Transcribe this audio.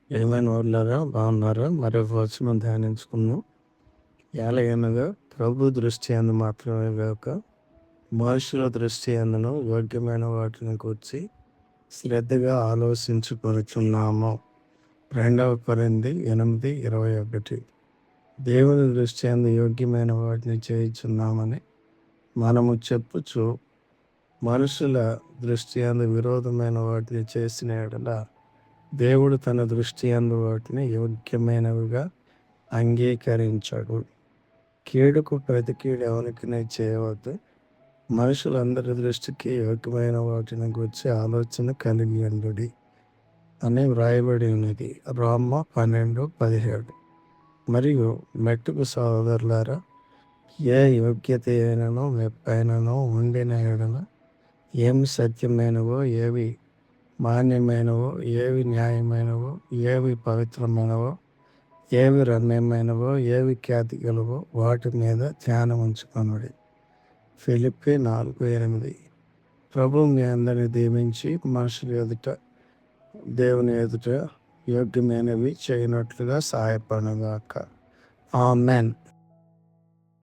ఏమైనా వాళ్ళారా బాగున్నారా? మరొక వచనం ధ్యానించుకుందాం. ఏలయనగా ప్రభు దృష్టి అందు మాత్రమే గాక మనుషుల దృష్టి అందును యోగ్యమైన వాటిని గూర్చి శ్రద్ధగా ఆలోచించుకొనుచున్నాము. 2 కొరింథీ 8:21. దేవుని దృష్టి అందు యోగ్యమైన వాటిని చేయుచున్నామని మనము చెప్పుచు మనుషుల దృష్టి అందు విరోధమైన వాటిని చేసిన యెడల దేవుడు తన దృష్టి అందు వాటిని యోగ్యమైనవిగా అంగీకరించడు. కీడుకు ప్రతి కీడు ఎవరికి చేయవద్దు. మనుషులందరి దృష్టికి యోగ్యమైన వాటిని గురించి ఆలోచన కలిగి ఉండుడి అని వ్రాయబడి ఉన్నది. రోమ 12:17. మరియు మెట్టుకు సహోదరులారా, ఏ యోగ్యత అయినను మెప్పైనను ఉండిన యెడల ఏమి సత్యమైనవో, ఏవి మాన్యమైనవో, ఏవి న్యాయమైనవో, ఏవి పవిత్రమైనవో, ఏవి రమ్యమైనవో, ఏవి ఖ్యాతి గలవో వాటి మీద ధ్యానం ఉంచుకొనుడి. ఫిలిప్పీ 4:8. ప్రభు మీ అందరిని దీవించి మనుషుల ఎదుట దేవుని ఎదుట యోగ్యమైనవి చేయనట్లుగా సహాయపడుగాక. ఆమేన్.